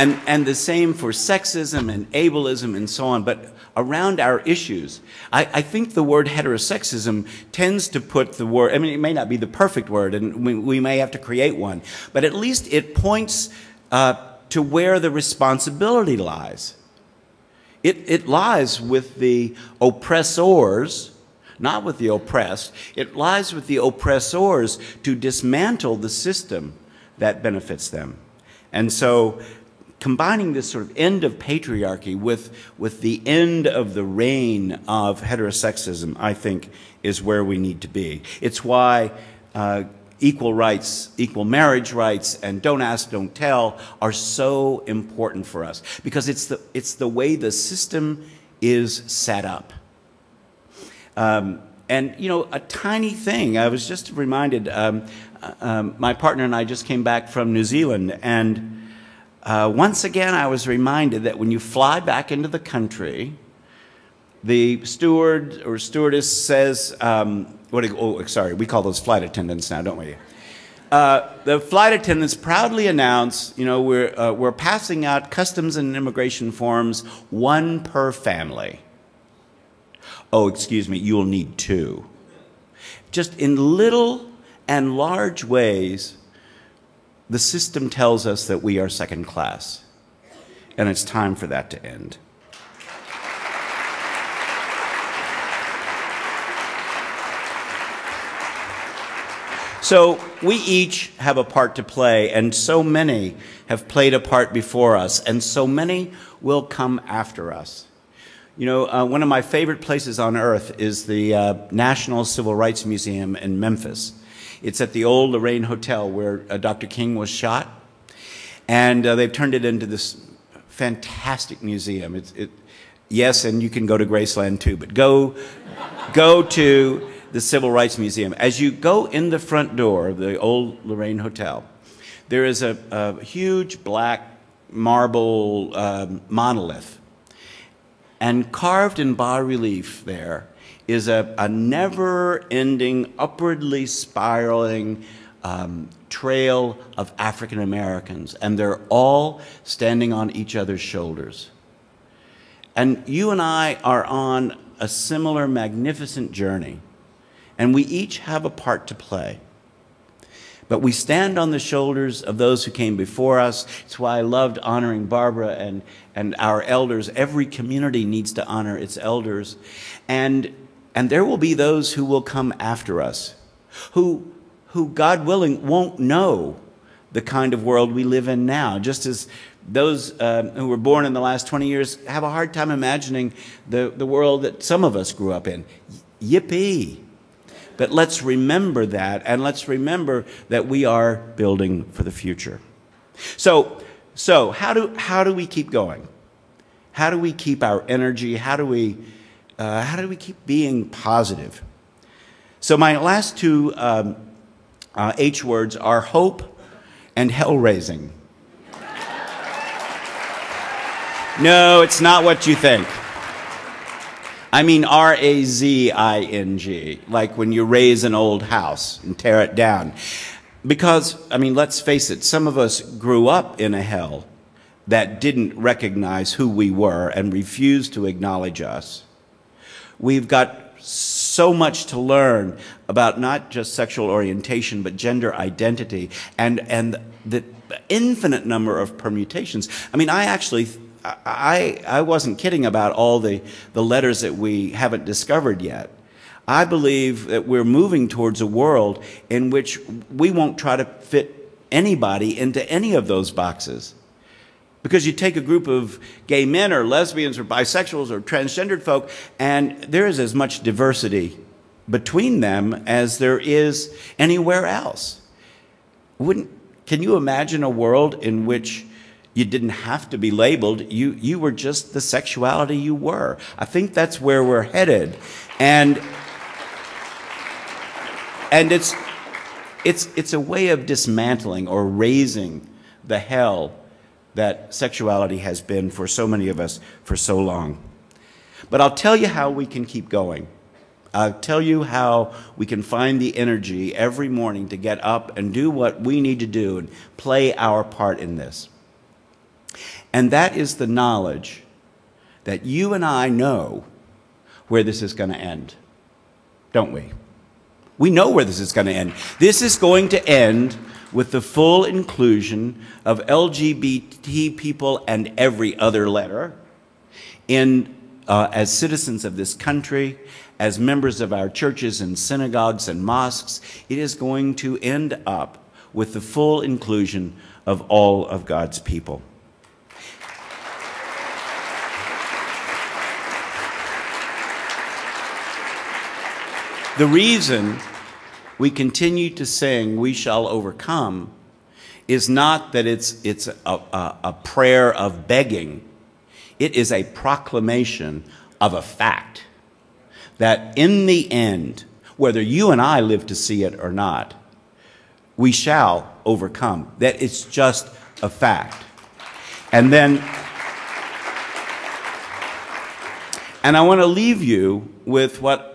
And the same for sexism and ableism and so on. But around our issues, I think the word heterosexism tends to put the word, I mean, it may not be the perfect word, and we may have to create one, but at least it points to where the responsibility lies. It lies with the oppressors, not with the oppressed. It lies with the oppressors to dismantle the system that benefits them. And so combining this sort of end of patriarchy with the end of the reign of heterosexism, I think, is where we need to be. It's why equal rights, equal marriage rights, and don't ask, don't tell are so important for us, because it's the way the system is set up. And, you know, a tiny thing, I was just reminded, my partner and I just came back from New Zealand, and once again I was reminded that when you fly back into the country, the steward or stewardess says, sorry, we call those flight attendants now, don't we? The flight attendants proudly announce, you know, we're passing out customs and immigration forms, 1 per family. Oh, excuse me, you'll need 2. Just in little and large ways, the system tells us that we are second class, and it's time for that to end. So we each have a part to play, and so many have played a part before us, and so many will come after us. You know, one of my favorite places on earth is the National Civil Rights Museum in Memphis. It's at the old Lorraine Hotel where Dr. King was shot, and they've turned it into this fantastic museum. Yes, and you can go to Graceland too, but go to the Civil Rights Museum. As you go in the front door of the old Lorraine Hotel, there is a huge black marble monolith. And carved in bas-relief there is a never-ending, upwardly spiraling trail of African Americans. And they're all standing on each other's shoulders. And you and I are on a similar magnificent journey. And we each have a part to play. But we stand on the shoulders of those who came before us. It's why I loved honoring Barbara and our elders. Every community needs to honor its elders. And there will be those who will come after us, who, God willing, won't know the kind of world we live in now, just as those who were born in the last 20 years have a hard time imagining the world that some of us grew up in. Yippee! But let's remember that, and let's remember that we are building for the future. So how do we keep going? How do we keep our energy? How do we keep being positive? So my last 2 H words are hope and hell-raising. No, it's not what you think. I mean R-A-Z-I-N-G, like when you raise an old house and tear it down. Because, I mean, let's face it, some of us grew up in a hell that didn't recognize who we were and refused to acknowledge us. We've got so much to learn about not just sexual orientation, but gender identity and the infinite number of permutations. I mean, I wasn't kidding about all the letters that we haven't discovered yet. I believe that we're moving towards a world in which we won't try to fit anybody into any of those boxes. Because you take a group of gay men or lesbians or bisexuals or transgendered folk, and there is as much diversity between them as there is anywhere else. Can you imagine a world in which you didn't have to be labeled, you were just the sexuality you were? I think that's where we're headed. And it's a way of dismantling or raising the hell that sexuality has been for so many of us for so long. But I'll tell you how we can keep going. I'll tell you how we can find the energy every morning to get up and do what we need to do and play our part in this. And that is the knowledge that you and I know where this is going to end, don't we? We know where this is going to end. This is going to end with the full inclusion of LGBT people and every other letter as citizens of this country, as members of our churches and synagogues and mosques. It is going to end up with the full inclusion of all of God's people. The reason we continue to sing, "We shall overcome," is not that it's a prayer of begging. It is a proclamation of a fact that in the end, whether you and I live to see it or not, we shall overcome. That it's just a fact. And I want to leave you with what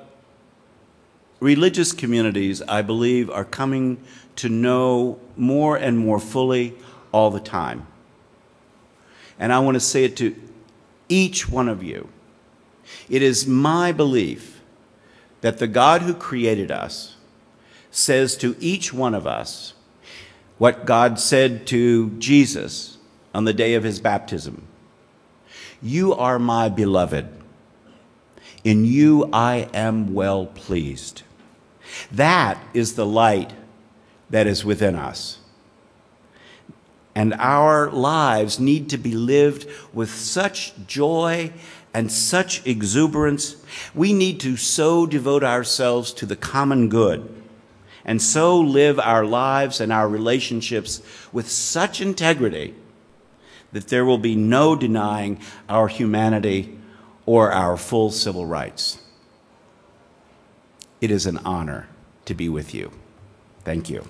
religious communities, I believe, are coming to know more and more fully all the time. And I want to say it to each one of you. It is my belief that the God who created us says to each one of us what God said to Jesus on the day of his baptism. "You are my beloved. In you I am well pleased." That is the light that is within us. And our lives need to be lived with such joy and such exuberance. We need to so devote ourselves to the common good and so live our lives and our relationships with such integrity that there will be no denying our humanity or our full civil rights. It is an honor to be with you. Thank you.